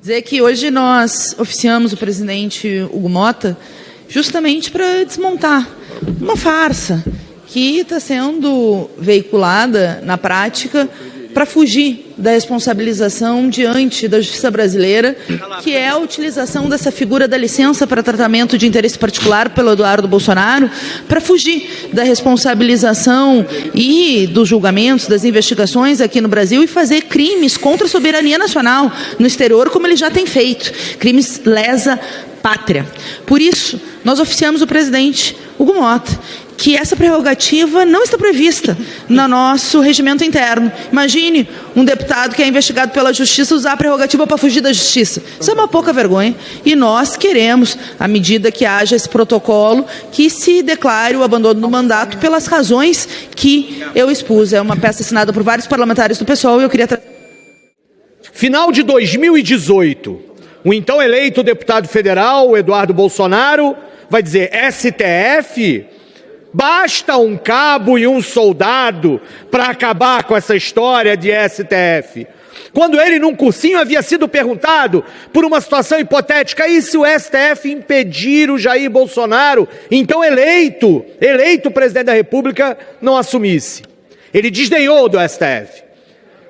Dizer que hoje nós oficiamos o presidente Hugo Motta justamente para desmontar uma farsa que está sendo veiculada na prática para fugir da responsabilização diante da justiça brasileira, que é a utilização dessa figura da licença para tratamento de interesse particular pelo Eduardo Bolsonaro, para fugir da responsabilização e dos julgamentos, das investigações aqui no Brasil e fazer crimes contra a soberania nacional no exterior, como ele já tem feito, crimes lesa pátria. Por isso, nós oficiamos o presidente Hugo Motta, que essa prerrogativa não está prevista no nosso regimento interno. Imagine um deputado que é investigado pela justiça usar a prerrogativa para fugir da justiça. Isso é uma pouca vergonha. E nós queremos, à medida que haja esse protocolo, que se declare o abandono do mandato pelas razões que eu expus. É uma peça assinada por vários parlamentares do PSOL e eu queria... Final de 2018, o então eleito deputado federal, Eduardo Bolsonaro, vai dizer: STF... Basta um cabo e um soldado para acabar com essa história de STF. Quando ele, num cursinho, havia sido perguntado por uma situação hipotética: e se o STF impedir o Jair Bolsonaro, então eleito presidente da República, não assumisse? Ele desdenhou do STF.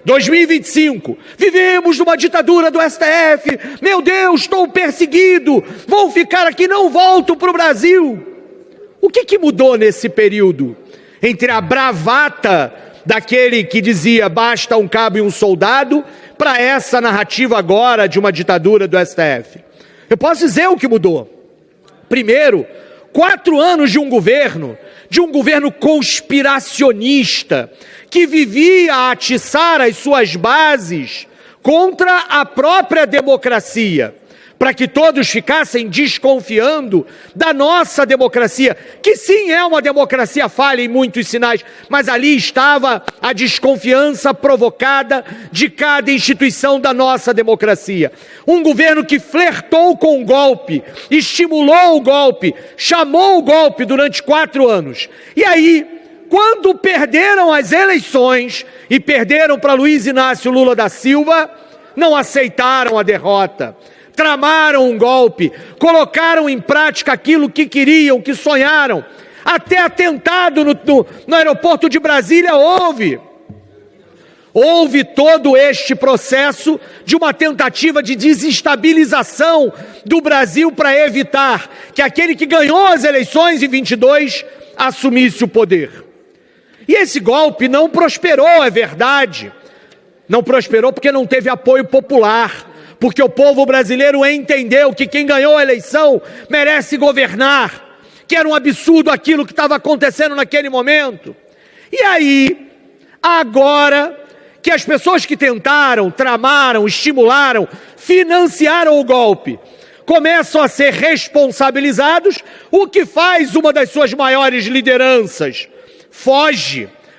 2025, vivemos numa ditadura do STF, meu Deus, estou perseguido, vou ficar aqui, não volto para o Brasil. O que mudou nesse período? Entre a bravata daquele que dizia basta um cabo e um soldado, para essa narrativa agora de uma ditadura do STF. Eu posso dizer o que mudou. Primeiro, 4 anos de um governo conspiracionista, que vivia a atiçar as suas bases contra a própria democracia, para que todos ficassem desconfiando da nossa democracia, que sim é uma democracia falha em muitos sinais, mas ali estava a desconfiança provocada de cada instituição da nossa democracia. Um governo que flertou com o golpe, estimulou o golpe, chamou o golpe durante 4 anos. E aí, quando perderam as eleições e perderam para Luiz Inácio Lula da Silva, não aceitaram a derrota. Tramaram um golpe, colocaram em prática aquilo que queriam, que sonharam. Até atentado no aeroporto de Brasília houve. Houve todo este processo de uma tentativa de desestabilização do Brasil para evitar que aquele que ganhou as eleições em 22 assumisse o poder. E esse golpe não prosperou, é verdade. Não prosperou porque não teve apoio popular. Porque o povo brasileiro entendeu que quem ganhou a eleição merece governar, que era um absurdo aquilo que estava acontecendo naquele momento. E aí, agora que as pessoas que tentaram, tramaram, estimularam, financiaram o golpe, começam a ser responsabilizados, o que faz uma das suas maiores lideranças?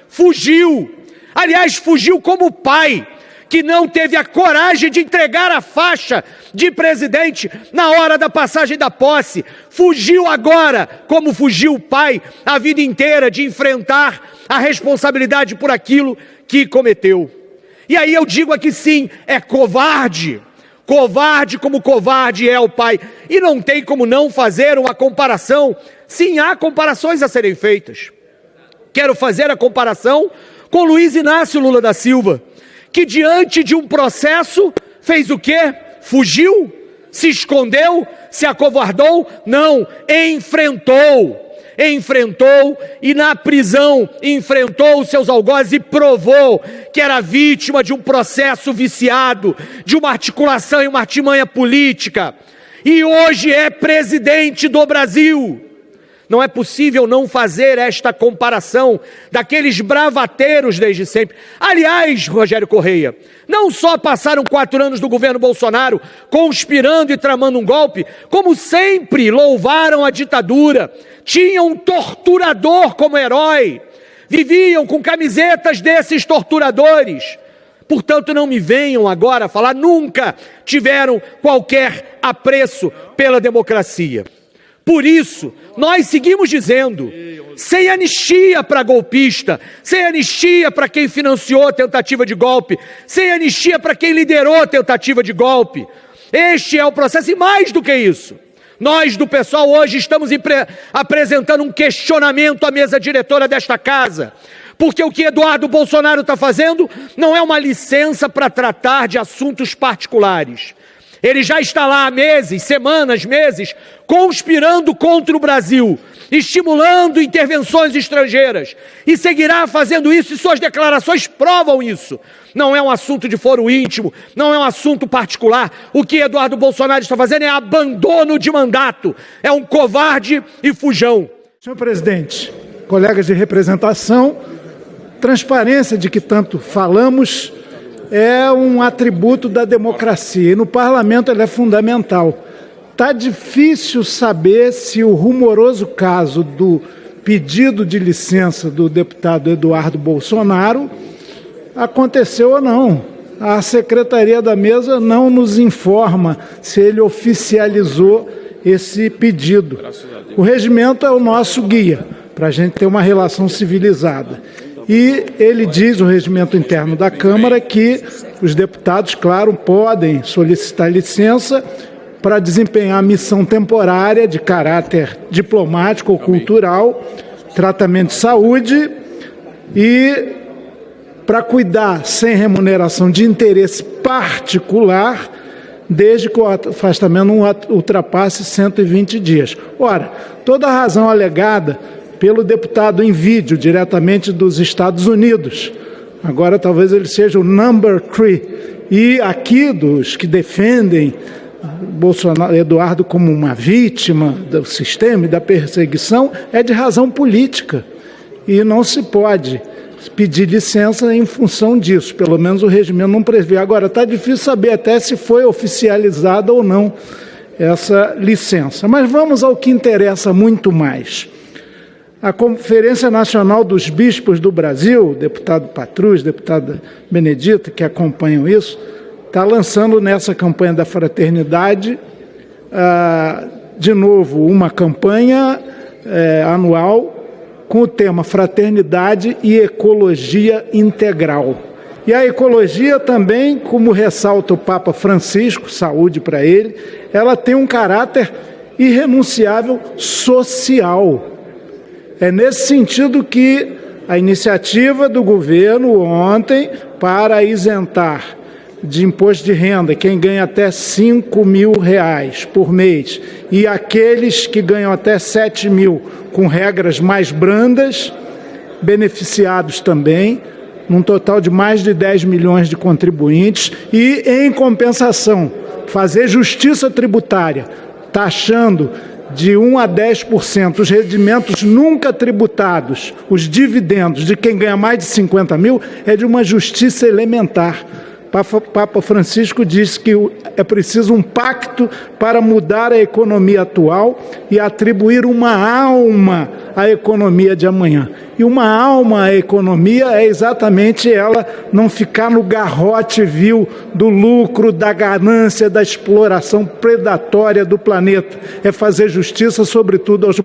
Fugiu. Aliás, fugiu como pai, que não teve a coragem de entregar a faixa de presidente na hora da passagem da posse. Fugiu agora, como fugiu o pai a vida inteira, de enfrentar a responsabilidade por aquilo que cometeu. E aí eu digo aqui sim, é covarde. Covarde como covarde é o pai. E não tem como não fazer uma comparação. Sim, há comparações a serem feitas. Quero fazer a comparação com Luiz Inácio Lula da Silva, que diante de um processo fez o quê? Fugiu? Se escondeu? Se acovardou? Não, enfrentou e na prisão enfrentou os seus algozes e provou que era vítima de um processo viciado, de uma articulação e uma artimanha política, e hoje é presidente do Brasil. Não é possível não fazer esta comparação daqueles bravateiros desde sempre. Aliás, Rogério Correia, não só passaram 4 anos do governo Bolsonaro conspirando e tramando um golpe, como sempre louvaram a ditadura, tinham um torturador como herói, viviam com camisetas desses torturadores. Portanto, não me venham agora falar, nunca tiveram qualquer apreço pela democracia. Por isso, nós seguimos dizendo, sem anistia para golpista, sem anistia para quem financiou a tentativa de golpe, sem anistia para quem liderou a tentativa de golpe, Este é o processo, e mais do que isso, nós do PSOL hoje estamos apresentando um questionamento à mesa diretora desta casa, porque o que Eduardo Bolsonaro está fazendo não é uma licença para tratar de assuntos particulares. Ele já está lá há meses, semanas, meses, conspirando contra o Brasil, estimulando intervenções estrangeiras, e seguirá fazendo isso, e suas declarações provam isso. Não é um assunto de foro íntimo, não é um assunto particular. O que Eduardo Bolsonaro está fazendo é abandono de mandato, é um covarde e fujão. Senhor presidente, colegas de representação, transparência de que tanto falamos é um atributo da democracia, e no parlamento ela é fundamental. Está difícil saber se o rumoroso caso do pedido de licença do deputado Eduardo Bolsonaro aconteceu ou não. A secretaria da mesa não nos informa se ele oficializou esse pedido. O regimento é o nosso guia, para a gente ter uma relação civilizada. E ele diz, o regimento interno da Câmara, que os deputados, claro, podem solicitar licença para desempenhar missão temporária de caráter diplomático ou cultural, tratamento de saúde e para cuidar sem remuneração de interesse particular, desde que o afastamento não ultrapasse 120 dias. Ora, toda a razão alegada pelo deputado em vídeo, diretamente dos Estados Unidos. Agora talvez ele seja o number 3. E aqui dos que defendem Bolsonaro, Eduardo como uma vítima do sistema e da perseguição, é de razão política. E não se pode pedir licença em função disso. Pelo menos o regimento não prevê. Agora, está difícil saber até se foi oficializada ou não essa licença. Mas vamos ao que interessa muito mais. A Conferência Nacional dos Bispos do Brasil, deputado Patrus, deputada Benedita, que acompanham isso, está lançando nessa campanha da fraternidade, de novo, uma campanha anual com o tema Fraternidade e Ecologia Integral. E a ecologia também, como ressalta o Papa Francisco, saúde para ele, ela tem um caráter irrenunciável social. É nesse sentido que a iniciativa do governo ontem para isentar de imposto de renda quem ganha até R$5.000 por mês e aqueles que ganham até 7 mil com regras mais brandas, beneficiados também, num total de mais de 10 milhões de contribuintes, e, em compensação, fazer justiça tributária, taxando de 1 a 10% os rendimentos nunca tributados, os dividendos de quem ganha mais de 50 mil, é de uma justiça elementar. Papa Francisco diz que é preciso um pacto para mudar a economia atual e atribuir uma alma à economia de amanhã. E uma alma à economia é exatamente ela não ficar no garrote vil do lucro, da ganância, da exploração predatória do planeta. É fazer justiça, sobretudo, aos...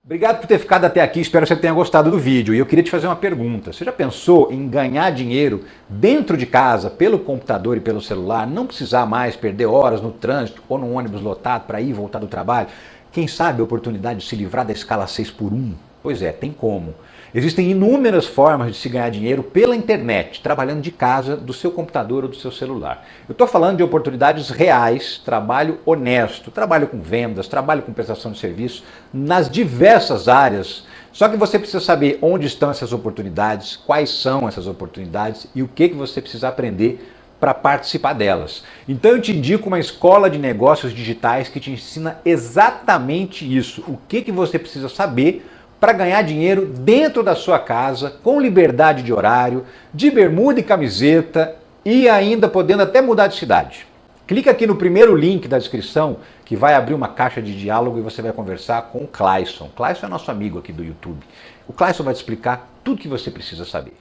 Obrigado por ter ficado até aqui, espero que você tenha gostado do vídeo. E eu queria te fazer uma pergunta. Você já pensou em ganhar dinheiro dentro de casa, pelo computador e pelo celular, não precisar mais perder horas no trânsito ou no ônibus lotado para ir e voltar do trabalho? Quem sabe a oportunidade de se livrar da escala 6x1? Pois é, tem como. Existem inúmeras formas de se ganhar dinheiro pela internet, trabalhando de casa, do seu computador ou do seu celular. Eu estou falando de oportunidades reais, trabalho honesto, trabalho com vendas, trabalho com prestação de serviço, nas diversas áreas. Só que você precisa saber onde estão essas oportunidades, quais são essas oportunidades e o que você precisa aprender para participar delas. Então eu te indico uma escola de negócios digitais que te ensina exatamente isso, o que você precisa saber para ganhar dinheiro dentro da sua casa, com liberdade de horário, de bermuda e camiseta e ainda podendo até mudar de cidade. Clica aqui no primeiro link da descrição que vai abrir uma caixa de diálogo e você vai conversar com o Clayson. O Clayson é nosso amigo aqui do YouTube. O Clayson vai te explicar tudo que você precisa saber.